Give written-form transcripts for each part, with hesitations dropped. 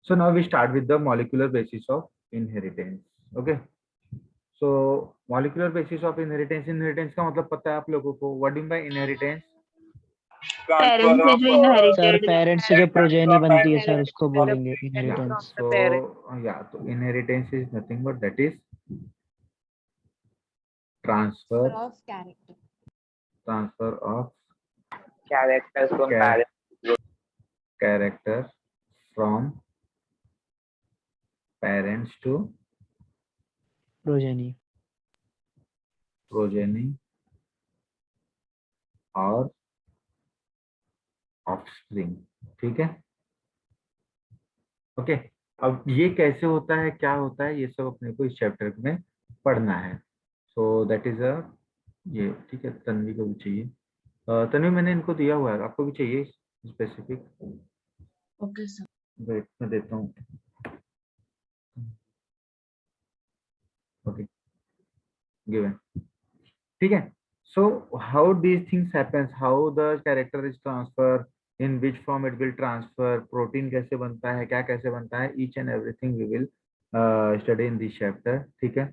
So now we start with the molecular basis of inheritance. Okay. So molecular basis of inheritance. Inheritance का मतलब पता है आप लोगों को? What do you mean by inheritance? Parents से जो सर इनहेरिटेड पेरेंट्स से जो प्रोजेनी बनती है सर उसको बोलेंगे Yeah. Inheritance. So yeah. So inheritance is nothing but that is transfer of character. transfer of characters from Char- parents. character from parents to progeny progeny और offspring. ठीक है. Okay. अब ये कैसे होता है, क्या होता है, ये सब अपने को इस चैप्टर में पढ़ना है. सो दैट इज अ ये ठीक है. तन्वी को भी चाहिए. तन्वी मैंने इनको दिया हुआ है, आपको भी चाहिए स्पेसिफिक? Okay sir. वेट मैं देता हूँ. Okay given. ठीक है. So how these things happens, how the character is transfer, in which form it will transfer, protein कैसे बनता है, क्या कैसे बनता है, each and everything we will study in this chapter. ठीक है.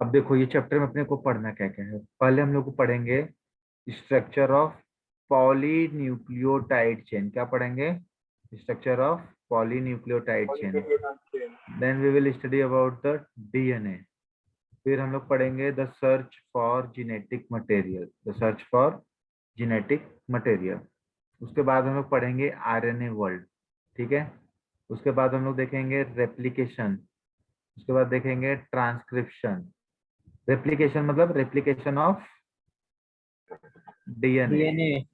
अब देखो ये चैप्टर में अपने को पढ़ना क्या क्या है. पहले हम लोग को पढ़ेंगे स्ट्रक्चर ऑफ पॉलीन्यूक्लियोटाइड चेन. क्या पढ़ेंगे? Structure of polynucleotide chain. Then we will study about the DNA. फिर हम लोग पढ़ेंगे the search for genetic material, the search for genetic material. उसके बाद हम लोग पढ़ेंगे आरएनए वर्ल्ड. ठीक है. उसके बाद हम लोग देखेंगे रेप्लिकेशन. उसके बाद देखेंगे ट्रांसक्रिप्शन. रेप्लिकेशन मतलब रेप्लिकेशन ऑफ डीएनए.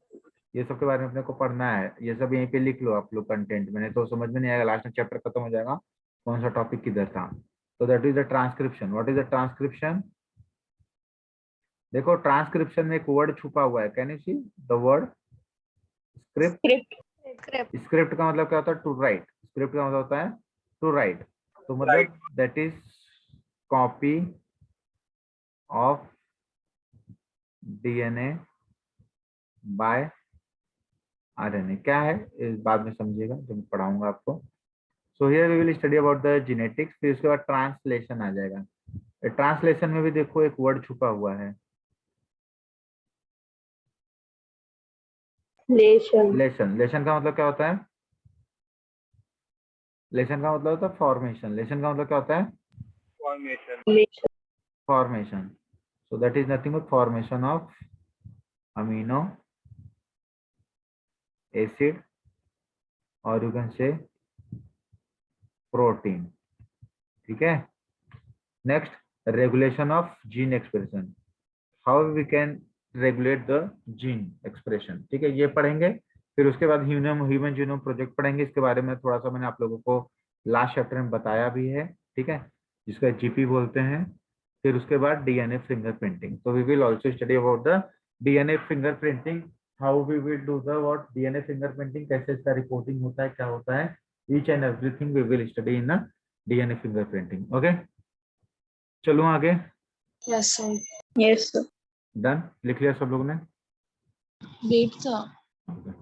ये सब के बारे में अपने को पढ़ना है. ये सब यहीं पे लिख लो आप लोग कंटेंट में, नहीं तो समझ में नहीं आएगा. लास्ट में चैप्टर खत्म हो जाएगा कौन सा टॉपिक किधर था. तो that is the transcription. What is the transcription? देखो ट्रांसक्रिप्शन में एक वर्ड छुपा हुआ है. Can you see the word script? Script का मतलब क्या होता है? To right. स्क्रिप्ट का मतलब होता है टू राइट. तो मतलब that is copy of DNA by RNA. क्या है इस बाद में समझिएगा जब मैं पढ़ाऊंगा आपको. So here we will study about the genetics. फिर उसके बाद ट्रांसलेशन आ जाएगा. ट्रांसलेशन में भी देखो एक वर्ड छुपा हुआ है, लेशन। लेशन. लेशन का मतलब क्या होता है? लेशन का मतलब होता है फॉर्मेशन. लेशन का मतलब क्या होता है? Formation. So that is nothing but formation of amino acid और यू कैन से प्रोटीन. ठीक है. Next regulation of gene expression. How we can regulate the gene expression. ठीक है. ये पढ़ेंगे. फिर उसके बाद ह्यूमन जीनोम प्रोजेक्ट पढ़ेंगे. इसके बारे में थोड़ा सा मैंने आप लोगों को लास्ट चैप्टर में बताया भी है. ठीक है. जिसका जीपी बोलते हैं. फिर उसके बाद डीएनए फिंगरप्रिंटिंग. तो we will also study about the DNA fingerprinting. How we will do the what DNA fingerprinting, कैसे इसका रिपोर्टिंग होता है, क्या होता है, each and everything we will study in DNA fingerprinting. Okay चलो आगे. Yes sir. Yes sir. Done. लिख लिया सब लोगों ने? Wait sir.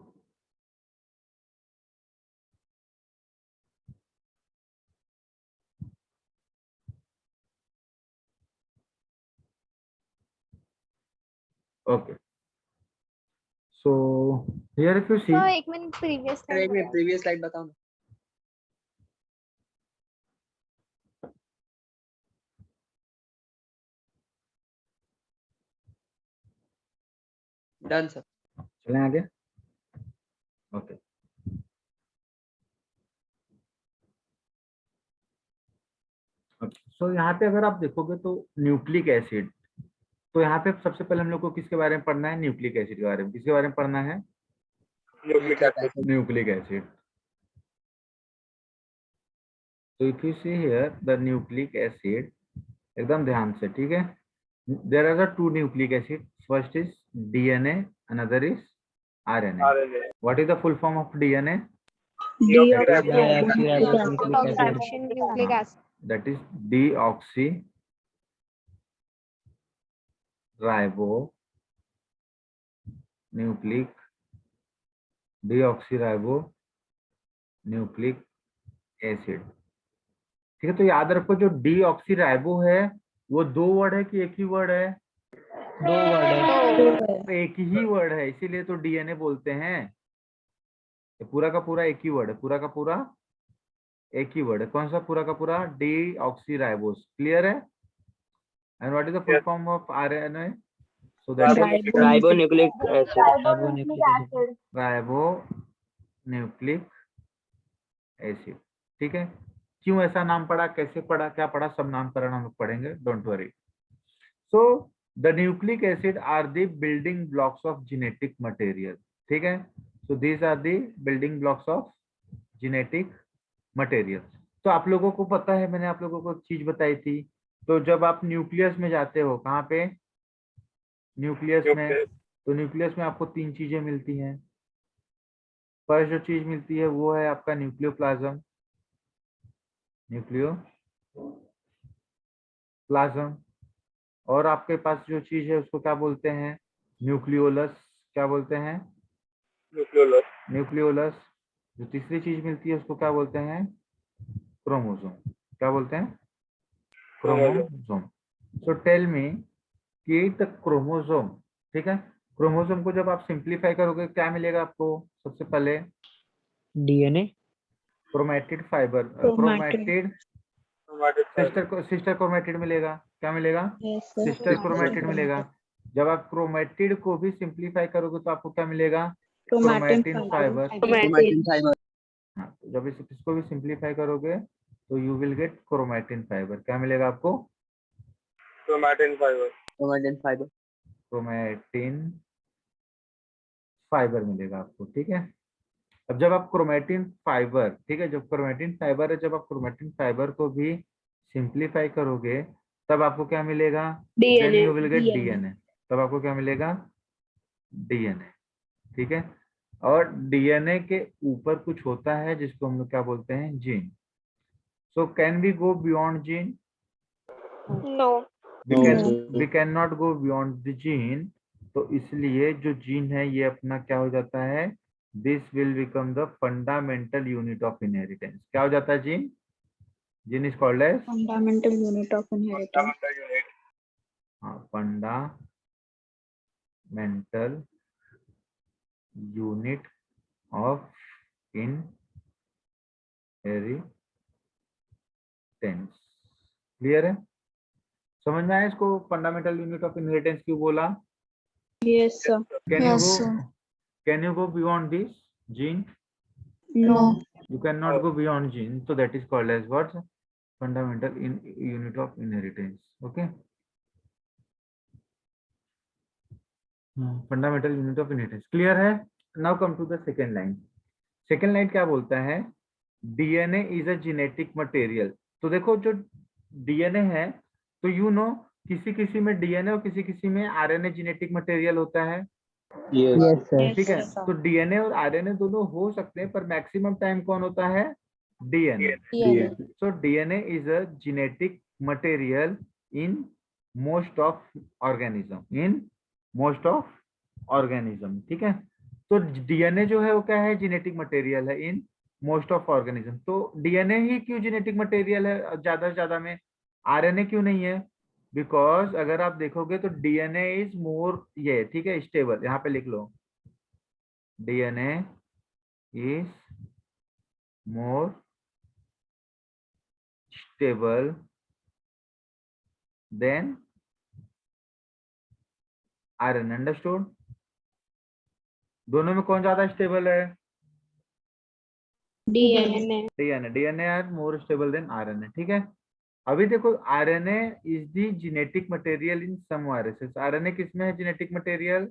Okay. So here if you see, हाँ एक मिनट प्रीवियस प्रीवियस स्लाइड बताओ ना. Done sir. चलें आगे. ओके. सो यहाँ पे अगर आप देखोगे तो न्यूक्लिक एसिड. तो यहाँ पे सबसे पहले हम लोग को किसके बारे में पढ़ना है? न्यूक्लिक एसिड के बारे में. किसके बारे में पढ़ना है? Nucleic acid. तो if you see here the nucleic acid, एकदम ध्यान से. ठीक है. There are the two nucleic acid. First is DNA, another is RNA. What is the full form of DNA? Nucleic acid. That is deoxy ribo nucleic deoxyribo nucleic acid. ठीक है, तो याद रखो जो डीऑक्सी राइबो है वो 2 word है कि एक ही वर्ड है? 2 वर्ड है। एक ही वर्ड है, इसीलिए तो डीएनए बोलते हैं। ये पूरा का पूरा एक ही वर्ड है, पूरा का पूरा एक ही वर्ड है। कौन सा पूरा का पूरा? Deoxy ribose. क्लियर है? And what is the full form of RNA? So that is ribonucleic acid. Ribo nucleic acid. ठीक है, क्यों ऐसा नाम पड़ा, कैसे पड़ा, क्या पड़ा, सब नामकरण हम लोग पढ़ेंगे, don't worry. So the nucleic acid are the building blocks of genetic material. ठीक है, so these are the building blocks of genetic material. तो आप लोगों को पता है, मैंने आप लोगों को एक चीज बताई थी, तो जब आप न्यूक्लियस में जाते हो, कहाँ पे? न्यूक्लियस में। तो न्यूक्लियस में आपको 3 चीजें मिलती हैं। फर्स्ट जो चीज मिलती है वो है आपका न्यूक्लियोप्लाज्म। न्यूक्लियोप्लाज्म। और आपके पास जो चीज है उसको क्या बोलते हैं? न्यूक्लियोलस। क्या बोलते हैं? न्यूक्लियोलस। जो तीसरी चीज मिलती है उसको क्या बोलते हैं? क्रोमोसोम। क्या बोलते हैं? क्रोमोसोम। सो टेल मी कि द क्रोमोसोम, ठीक है, क्रोमोसोम को जब आप सिंप्लीफाई करोगे क्या मिलेगा आपको? सबसे पहले DNA. Chromatid fibre, chromatid sister chromatid मिलेगा। क्या मिलेगा? सिस्टर क्रोमैटिड मिलेगा। जब आप क्रोमैटिड को भी सिंप्लीफाई करोगे तो आपको क्या मिलेगा? Chromatin fibre. Chromatin fibre. हाँ, तो जब इसको भी सिंप्लीफाई करोगे तो you will gate chromatin fibre. क्या मिलेगा आपको? Chromatin fibre. क्रोमैटिन फाइबर मिलेगा आपको। ठीक है, अब जब आप क्रोमैटिन फाइबर, ठीक है, जब क्रोमैटिन फाइबर है, जब आप क्रोमैटिन फाइबर को भी सिंप्लीफाई करोगे तब आपको क्या मिलेगा? Then you will get DNA. तब आपको क्या मिलेगा? डीएनए। ठीक है, और डीएनए के ऊपर कुछ होता है जिसको हम लोग क्या बोलते हैं? Gene. So can we go beyond gene? No. We can not go beyond the gene. तो इसलिए जो जीन है ये अपना क्या हो जाता है? This will become the fundamental unit of inheritance. क्या हो जाता है gene? Gene is called as Fundamental unit of inheritance. Fundamental unit of inheritance. Clear है? समझ में आया इसको फंडामेंटल यूनिट ऑफ इनहेरिटेंस क्यों बोला? Yes, sir. Can Yes, sir. you go beyond this gene? No. You cannot go beyond gene, so that is called as what? Fundamental unit of inheritance. Okay, fundamental unit of inheritance. Clear है? Now come to the second line. Second line क्या बोलता है? DNA is a genetic material. तो देखो जो DNA है, तो you know किसी किसी में डीएनए और किसी किसी में आरएनए जेनेटिक मटेरियल होता है। Yes sir. ठीक है, तो डीएनए और आरएनए दोनों हो सकते हैं, पर मैक्सिमम टाइम कौन होता है? DNA. So DNA is a genetic material in most of organism. ठीक है, तो डीएनए जो है वो क्या है? जेनेटिक मटेरियल है इन मोस्ट ऑफ ऑर्गेनिज्म। तो डीएनए ही क्यों जेनेटिक मटेरियल है ज्यादा से ज्यादा में, आरएनए क्यों नहीं है? बिकॉज अगर आप देखोगे तो डीएनए इज मोर, ये ठीक है, स्टेबल। यहाँ पे लिख लो, DNA is more stable than iron. Understood? दोनों में कौन ज्यादा स्टेबल है? DNA. DNA are more stable than RNA. ठीक है, अभी देखो RNA is the genetic material in some viruses. RNA किसमें है genetic material?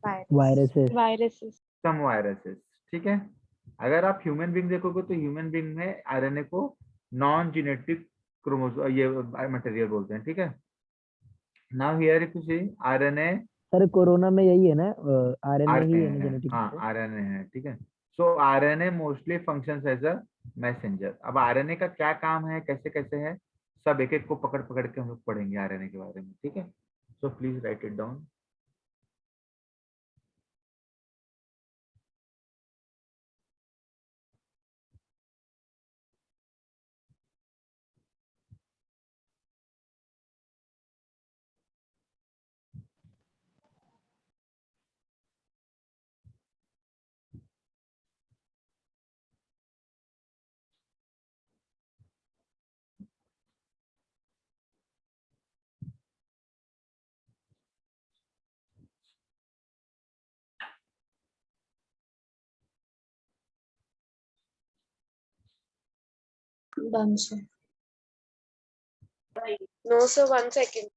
Viruses. Viruses. Some viruses. ठीक है, अगर आप ह्यूमन बींग देखोगे तो ह्यूमन बींग में आरएनए को नॉन जेनेटिक क्रोमोसोम, ये मटेरियल बोलते हैं। ठीक है, now here if you see RNA, sir corona में यही है ना, आरएनए ही है ना आरएनए, जेनेटिक। हाँ आरएनए है। ठीक है, so RNA mostly functions as a messenger. अब आरएनए का क्या काम है, कैसे कैसे है, सब एक एक को पकड़ पकड़ के हम लोग पढ़ेंगे आरएनए के बारे में। ठीक है, so please right it down. Done, sir. No, sir. 1 second.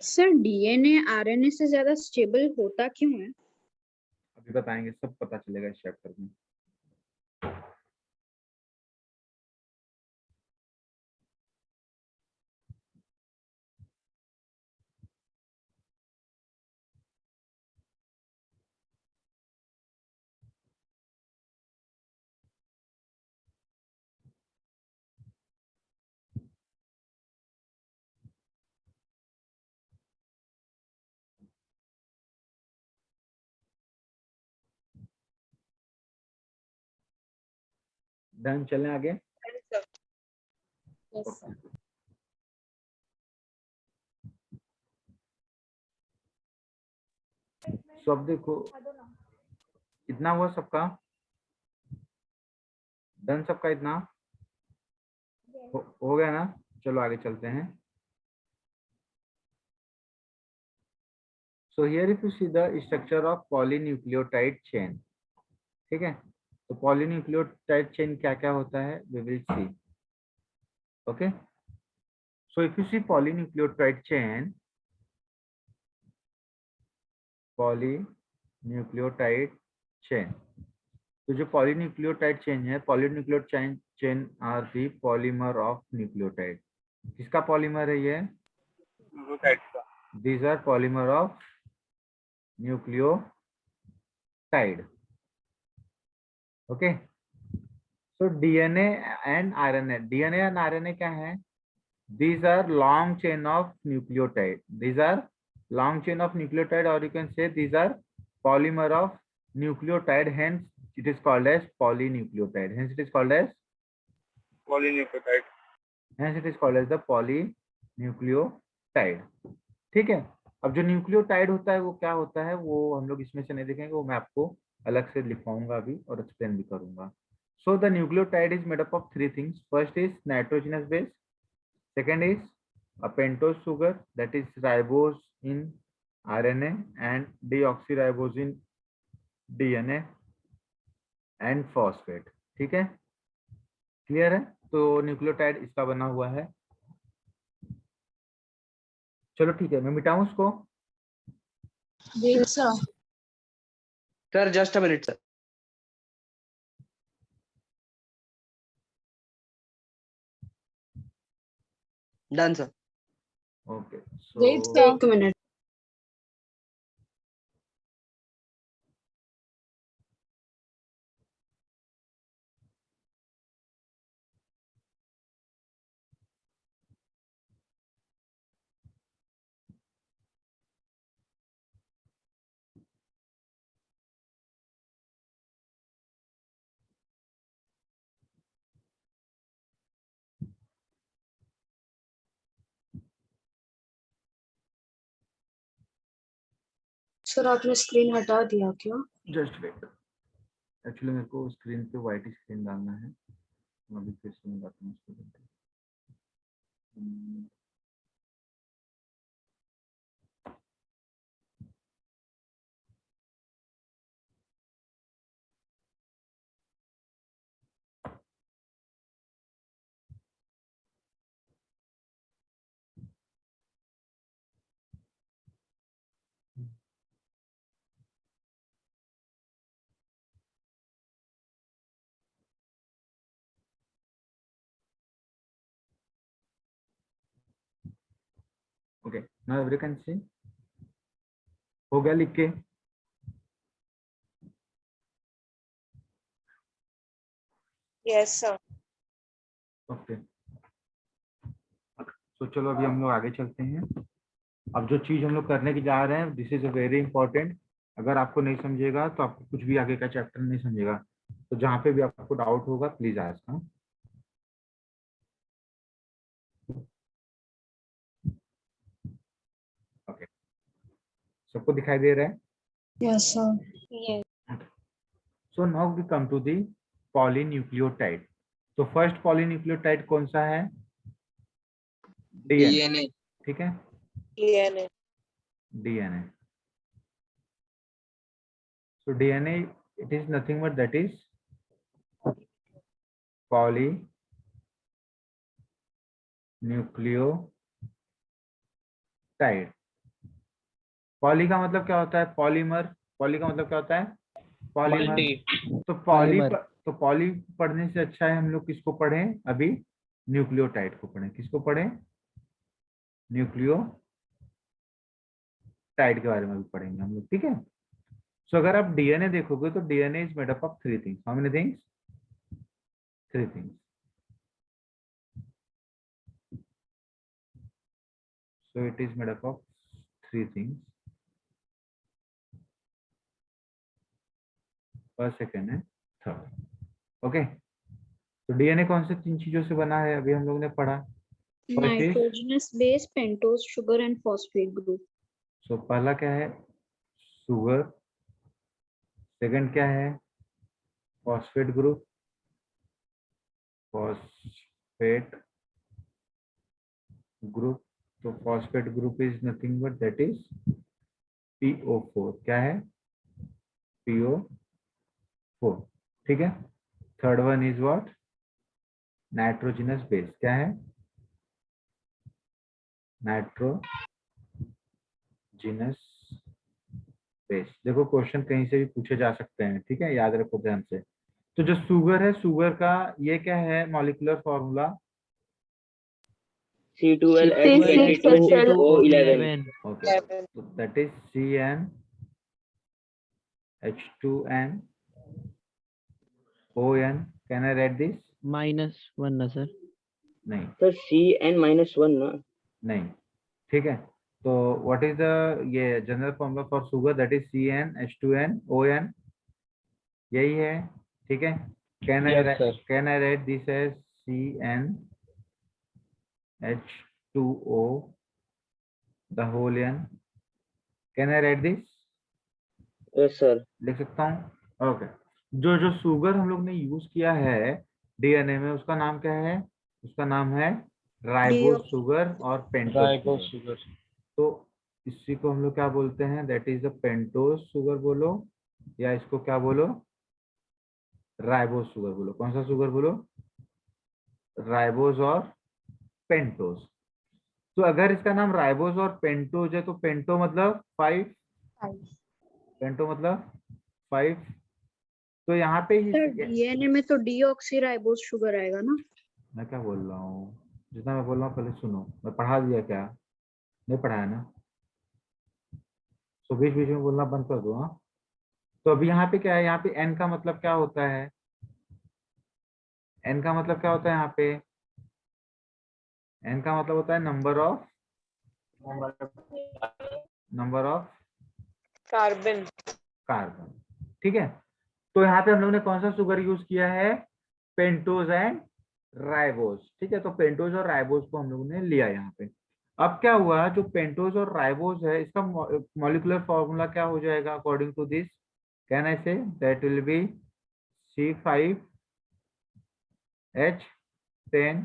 Sir DNA RNA से ज्यादा स्टेबल होता क्यों है? अभी बताएंगे, सब पता चलेगा इस चैप्टर में। डन, चलें आगे। Yes, sir. सो अब देखो, इतना हुआ सबका? डन सबका? इतना हो गया ना? चलो आगे चलते हैं। So here if you see the structure of polynucleotide chain, ठीक है? तो पॉलीन्यूक्लियोटाइड चेन क्या क्या होता है, we will see. Okay, so if you see polynucleotide chain, polynucleotide chain, तो जो पॉलीन्यूक्लियोटाइड चेन है, polynucleotide chain are the polymer of nucleotide. किसका पॉलीमर है ये? न्यूक्लियोटाइड का। These are polymer of nucleotide. Okay. So DNA and RNA. DNA and RNA क्या है? These are long chain of nucleotide. These are long chain of nucleotide, or you can say these are polymer of nucleotide. Hence, it is called as polynucleotide. Hence, it is called as polynucleotide. hence it is called as the polynucleotide. ठीक है? अब जो nucleotide होता है वो क्या होता है, वो हम लोग इसमें से नहीं देखेंगे, वो मैं आपको अलग से लिखवाऊंगा अभी और एक्सप्लेन भी करूंगा। So the nucleotide is made up of 3 things. First is nitrogenous base, second is a pentose sugar, that is ribose in RNA and deoxyribose in DNA and phosphate। ठीक है, क्लियर है? तो न्यूक्लियोटाइड इसका बना हुआ है। चलो ठीक है, मैं मिटाऊं उसको? Yes, sir. Sir just a minute sir. Done sir. Okay, Wait, so sir. 1 minute. Sir आपने स्क्रीन हटा दिया क्या? जस्ट वेट, एक्चुअली मेरे को स्क्रीन पे वाइट स्क्रीन डालना है। मैं अभी फिर से मंगाता हूँ उसको। Okay, now every can see. हो गया लिख के? Yes, sir. ओके, तो चलो अभी हम लोग आगे चलते हैं। अब जो चीज हम लोग करने की जा रहे हैं, this is a very important. अगर आपको नहीं समझेगा तो आपको कुछ भी आगे का चैप्टर नहीं समझेगा। तो जहाँ पे भी आपको डाउट होगा प्लीज आस्क। हाँ, ओके, सबको दिखाई दे रहा है? Yes, sir. Yes. So now we come to the polynucleotide. तो फर्स्ट पॉलीन्यूक्लियोटाइड कौन सा है? डीएनए। ठीक है, DNA. DNA. So DNA, it is nothing but that is polynucleotide. Poly का मतलब क्या होता है? पॉलीमर। पॉली का मतलब क्या होता है? पॉलीमर। तो पॉलीमर। तो पॉली पढ़ने से अच्छा है हम लोग किसको पढ़ें अभी? न्यूक्लियोटाइड को पढ़ें। किसको पढ़ें? न्यूक्लियोटाइड के बारे में भी पढ़ेंगे हम लोग, ठीक है। सो अगर आप डीएनए देखोगे तो DNA is made up of 3 things. How many things? 3 things. So it is made up of 3 things. First, second and third. Okay. तो डीएनए कौन से 3 चीजों से बना है? अभी हम लोग ने पढ़ा। First is, nitrogenous base, pentose sugar and phosphate group. So पहला क्या है? शुगर। सेकंड क्या है? Phosphate group. Phosphate group. तो phosphate group is nothing but that is PO4। क्या है? PO4, ठीक है। Third one is what? Nitrogenous base. क्या है? Nitrogenous base. देखो क्वेश्चन कहीं से भी पूछे जा सकते हैं, ठीक है, याद रखो ध्यान से। तो जो शुगर है, शुगर का ये क्या है मॉलिक्यूलर फॉर्मूला? C12H22O11. ओके, तो that is CnH2nOn। Can I write this? -1 ना सर? नहीं, Sir, Cn-1 ना? नहीं, ठीक है। तो व्हाट इज द ये general formula for sugar? That is CnH2nOn। यही है, ठीक है। Can I write this as CnH2O the whole n? Can I write this? Yes, sir. लिख सकता हूँ? ओके। जो जो शुगर हम लोग ने यूज किया है डीएनए में, उसका नाम क्या है? उसका नाम है राइबोस शुगर और पेंटोज शुगर। तो इसी को हम लोग क्या बोलते हैं? That is the pentose sugar बोलो, या इसको क्या बोलो? राइबोस शुगर बोलो। कौन सा शुगर बोलो? राइबोस और पेंटोज। तो अगर इसका नाम राइबोस और पेंटोज है तो पेंटो मतलब 5, पेंटो मतलब 5। तो यहाँ पे सर डीएनए में तो डीऑक्सीराइबोस शुगर आएगा ना? मैं क्या बोल रहा हूँ? जितना मैं बोल रहा हूँ पहले सुनो। मैं पढ़ा दिया क्या? नहीं पढ़ाया ना? तो बीच बीच में बोलना बंद कर दो, हाँ। तो अभी यहाँ पे क्या है? यहाँ पे एन का मतलब क्या होता है? एन का मतलब क्या होता है यहाँ पे? एन का मतलब होता है नंबर ऑफ कार्बन। कार्बन, ठीक है। तो यहाँ पे हम लोग ने कौन सा शुगर यूज किया है? पेंटोज एंड राइबोज, ठीक है। तो पेंटोज और राइबोज को हम लोगों ने लिया यहाँ पे। अब क्या हुआ? जो पेंटोज और राइबोज है इसका मॉलिक्यूलर फॉर्मूला क्या हो जाएगा according to this? Can I say that will be C5H10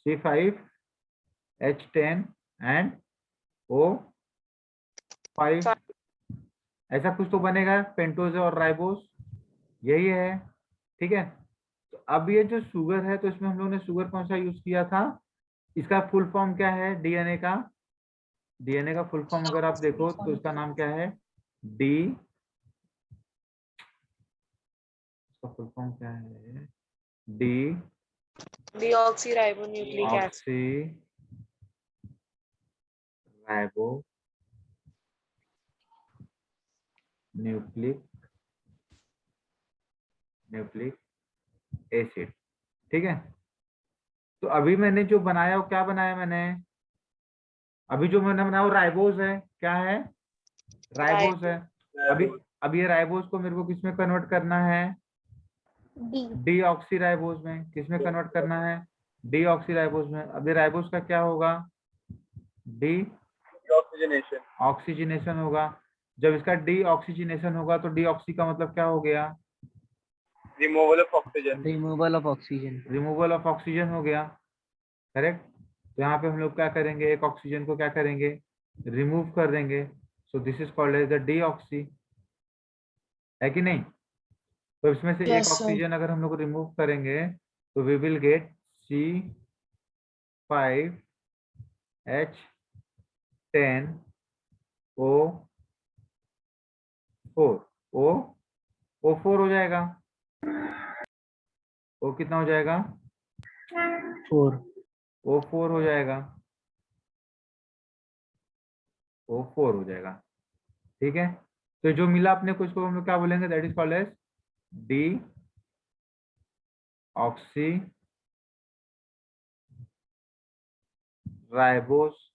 C5H10 and O5। ऐसा कुछ तो बनेगा पेंटोज और राइबोज, यही है, ठीक है। तो अब ये जो शुगर है तो इसमें हम लोग ने शुगर कौन सा यूज किया था? इसका फुल फॉर्म क्या है डीएनए का? डीएनए का फुल फॉर्म अगर आप देखो तो इसका नाम क्या है? इसका फुल फॉर्म क्या है? D deoxyribonucleic acid. Oxy ribo nucleic acid, ठीक है। तो अभी मैंने जो बनाया वो क्या बनाया मैंने? अभी जो मैंने बनाया वो राइबोज है। क्या है? राइबोज है। अभी ये राइबोज को मेरे को किसमें कन्वर्ट करना है? डीऑक्सीराइबोज में। किसमें कन्वर्ट करना है? डीऑक्सीराइबोज में। अभी राइबोज का क्या होगा? डी ऑक्सीजनेशन होगा। जब इसका डीऑक्सीजनेशन होगा तो डीऑक्सी का मतलब क्या हो गया? Removal of oxygen. Removal of oxygen. Removal of oxygen हो गया, करेक्ट। तो यहाँ पे हम लोग क्या करेंगे? एक ऑक्सीजन को क्या करेंगे? रिमूव कर देंगे। So this is called as the deoxy, है कि नहीं? तो इसमें से एक Yes, sir. ऑक्सीजन अगर हम लोग रिमूव करेंगे तो we will get C5H10O4 O4 हो जाएगा। O कितना हो जाएगा? 4. O4 हो जाएगा। O4 हो जाएगा। ठीक है, तो जो मिला अपने को इसको हम लोग क्या बोलेंगे? That is called as deoxy ribose.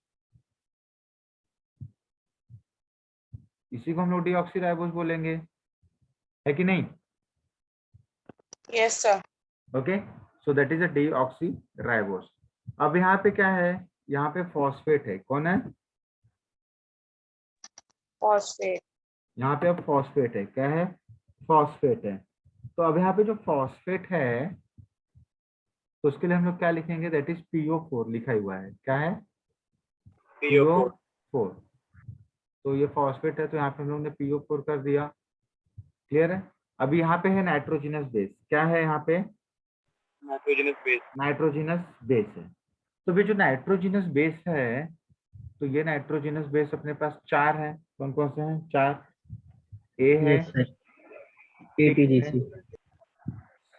इसी को हम लोग डी ऑक्सी राइबोस बोलेंगे, है कि नहीं? Yes, sir. Okay, so that is a D oxy ribose. अब यहाँ पे क्या है? यहाँ पे फॉस्फेट है। कौन है? Phosphate. यहाँ पे अब फॉस्फेट है। क्या है? फॉस्फेट है। तो अब यहाँ पे जो फॉस्फेट है तो उसके लिए हम लोग क्या लिखेंगे? दैट इज PO4 लिखा हुआ है। क्या है? PO4. PO4। तो ये फॉस्फेट है तो यहाँ पे हम लोग ने PO4 कर दिया। क्लियर है? अब यहाँ पे है नाइट्रोजिनस बेस। क्या है यहाँ पे? Nitrogenous base. नाइट्रोजिनस बेस है। तो ये जो नाइट्रोजिनस बेस है तो ये नाइट्रोजिनस बेस अपने पास 4 है। कौन कौन से हैं? 4। ए है, Yes, sir. ATGC.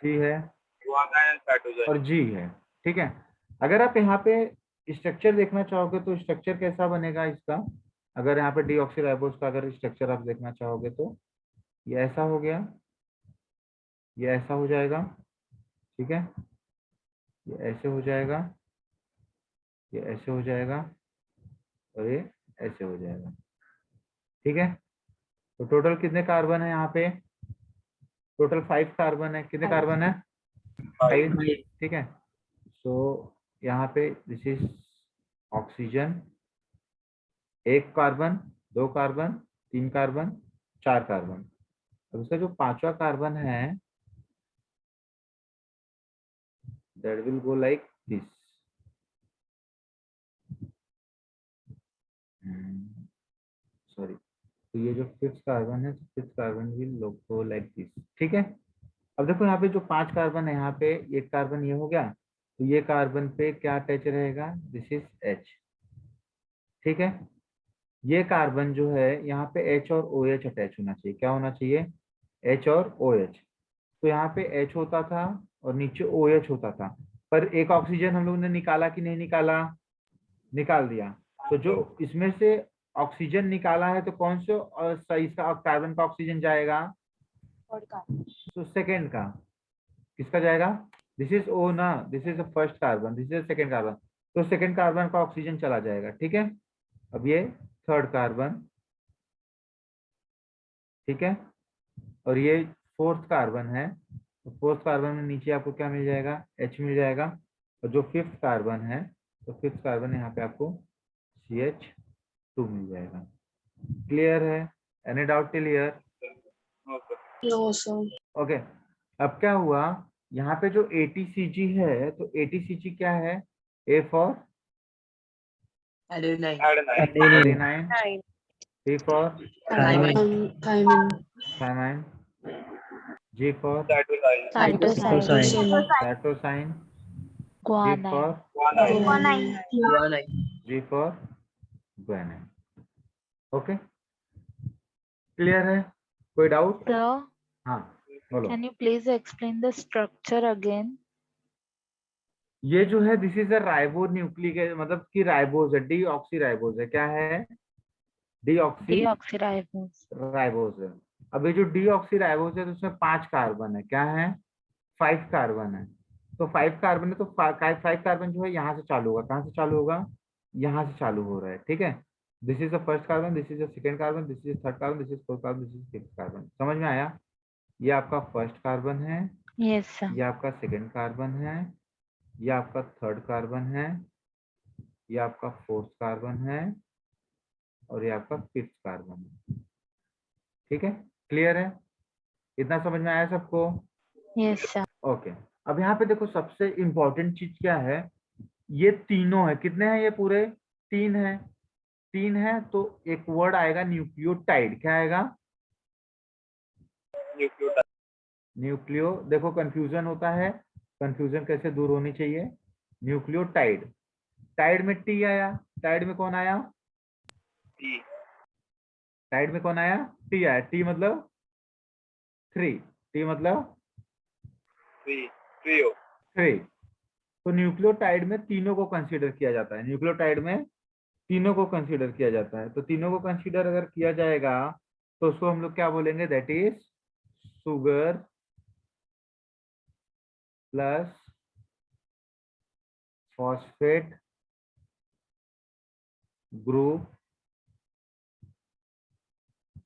सी है गुआना एंड साइटोजन. और जी है। ठीक है, अगर आप यहाँ पे स्ट्रक्चर देखना चाहोगे तो स्ट्रक्चर कैसा बनेगा इसका? अगर यहाँ पे डीऑक्सीराइबोस का अगर स्ट्रक्चर आप देखना चाहोगे तो ये ऐसा हो गया, ये ऐसा हो जाएगा। ठीक है, ये ऐसे हो जाएगा, ये ऐसे हो जाएगा और ये ऐसे हो जाएगा। ठीक है, तो टोटल कितने कार्बन है यहाँ पे? टोटल 5 कार्बन है। कितने कार्बन है? 5। ठीक है, सो यहाँ पे this is oxygen, 1 carbon, 2 carbon, 3 carbon, 4 carbon. अब इसका जो 5वां कार्बन है that will go like this. Sorry, तो ये जो 5th कार्बन है तो 5th carbon will go like this. ठीक है, अब देखो यहाँ पे जो 5 कार्बन है, यहाँ पे 1 कार्बन ये हो गया तो ये कार्बन पे क्या अटैच रहेगा? This is H। ठीक है, ये कार्बन जो है यहाँ पे H और OH अटैच होना चाहिए। क्या होना चाहिए? H और OH। तो यहाँ पे H होता था और नीचे OH होता था, पर एक ऑक्सीजन हम लोग ने निकाला कि नहीं निकाला? निकाल दिया। तो जो इसमें से ऑक्सीजन निकाला है तो कौन से सही इसका कार्बन का ऑक्सीजन जाएगा? तो सेकेंड का। किसका जाएगा? दिस इज O ना, this is first carbon, this is second carbon, तो सेकेंड कार्बन का ऑक्सीजन चला जाएगा। ठीक है, अब ये 3rd कार्बन। ठीक है, और ये 4th कार्बन है तो 4th कार्बन में नीचे आपको क्या मिल जाएगा? H मिल जाएगा। और जो 5th कार्बन है तो 5th कार्बन यहाँ पे आपको CH2 मिल जाएगा। क्लियर है? Any doubt till here? Okay. No, sir. Okay, अब क्या हुआ? यहाँ पे जो ATCG है तो ATCG क्या है? A for Adenine. adenine, Nine. C for Thymine. thymine, G for Cytosine. cytosine, G Guanine. for Guanine. G for guanine। Okay, clear है? कोई डाउट? Sir, हाँ बोलो। can you please explain the structure again? ये जो है this is a ribo nucleic, मतलब कि ribose है, डीऑक्सी राइबोज है। क्या है? Deoxy Deoxyribose. राइबोज है। अब ये जो डीऑक्सी राइबोज है तो उसमें 5 कार्बन है। क्या है? 5 कार्बन है। तो 5 कार्बन है तो 5 कार्बन जो है यहाँ से चालू होगा। कहाँ से चालू होगा? यहाँ से चालू हो रहा है। ठीक है, this is the first carbon, this is the second carbon, this is 3rd carbon, this is 4th carbon, this is 5th carbon. समझ में आया? ये आपका फर्स्ट कार्बन है, Yes, sir. ये आपका सेकंड कार्बन है, ये आपका 3rd कार्बन है, ये आपका 4th कार्बन है और ये आपका 5th कार्बन है। ठीक है, क्लियर है? इतना समझ में आया सबको? Yes, sir. ओके, अब यहाँ पे देखो सबसे इंपॉर्टेंट चीज क्या है? ये तीनों है। कितने हैं ये पूरे? 3 है। 3 है तो एक वर्ड आएगा न्यूक्लियोटाइड। क्या आएगा? Nucleotide. न्यूक्लियो, देखो कंफ्यूजन होता है, कंफ्यूजन कैसे दूर होनी चाहिए। न्यूक्लियोटाइड, टाइड में टी आया, टाइड में कौन आया, T. टाइड में कौन आया, टी आया, टी मतलब 3, टी मतलब 3. Trio. 3। तो न्यूक्लियोटाइड में तीनों को कंसीडर किया जाता है, न्यूक्लियोटाइड में तीनों को कंसीडर किया जाता है। तो तीनों को कंसीडर अगर किया जाएगा तो उसको हम लोग क्या बोलेंगे, that is sugar plus phosphate group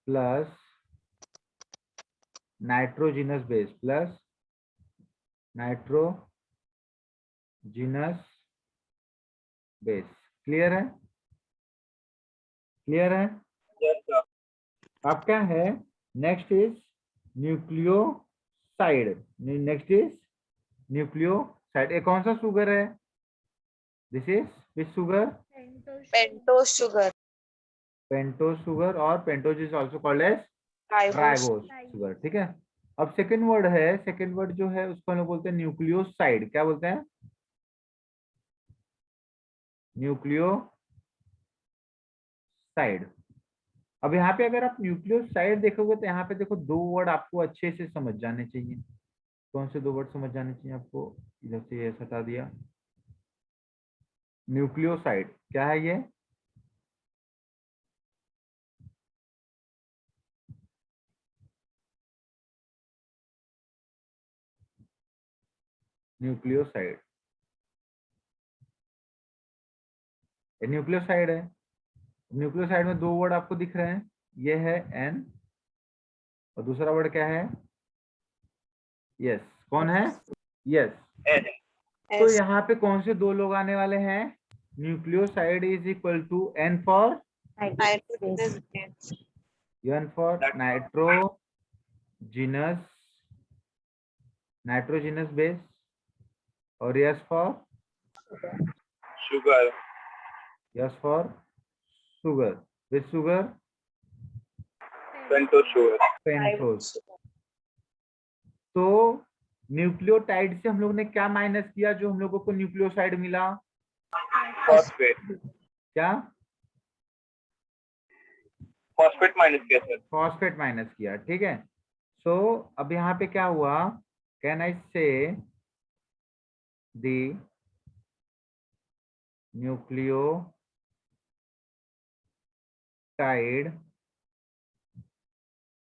plus nitrogenous base, plus nitrogenous base. Clear है, क्लियर है। Yes, sir. अब क्या है, next is nucleoside, next is nucleoside. ये कौन सा शुगर है, this is which sugar, Pentose sugar. Pentose sugar, और pentose is also called as Ribose. Ribose sugar. ठीक है, अब सेकंड वर्ड है, सेकंड वर्ड जो है उसको हम लोग बोलते हैं न्यूक्लियोसाइड। क्या बोलते हैं, न्यूक्लियोसाइड। अब यहाँ पे अगर आप न्यूक्लियोसाइड देखोगे तो यहाँ पे देखो दो वर्ड आपको अच्छे से समझ जाने चाहिए। कौन से दो वर्ड समझ जाने चाहिए आपको, इधर से ये हटा दिया। न्यूक्लियोसाइड क्या है ये, न्यूक्लियोसाइड, ये न्यूक्लियोसाइड है। न्यूक्लियोसाइड में दो वर्ड आपको दिख रहे हैं, ये है एन और दूसरा वर्ड क्या है, यस। कौन है, यस। N. तो S. यहाँ पे कौन से दो लोग आने वाले हैं, nucleoside is equal to N for, Nitrogenous base. N for nitrogenous base, और S for Sugar. Sugar, which sugar, Pentose sugar. Pentose. Ribose sugar. तो न्यूक्लियोटाइड से हम लोग ने क्या माइनस किया, जो हम लोगों को न्यूक्लियोसाइड मिला, Phosphate. क्या, Phosphate minus किया सर. फॉस्फेट माइनस किया। ठीक है, सो अब यहाँ पे क्या हुआ, can I say the nucleotide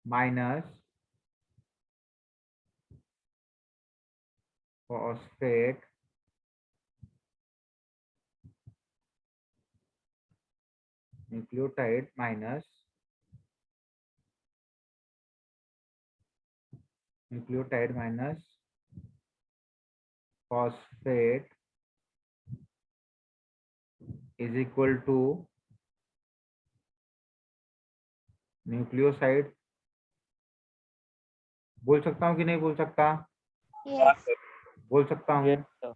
minus phosphate nucleotide minus phosphate is equal to nucleoside. बोल सकता हूँ कि नहीं बोल सकता, हाँ सर. बोल सकता हूँ। Yes, sir.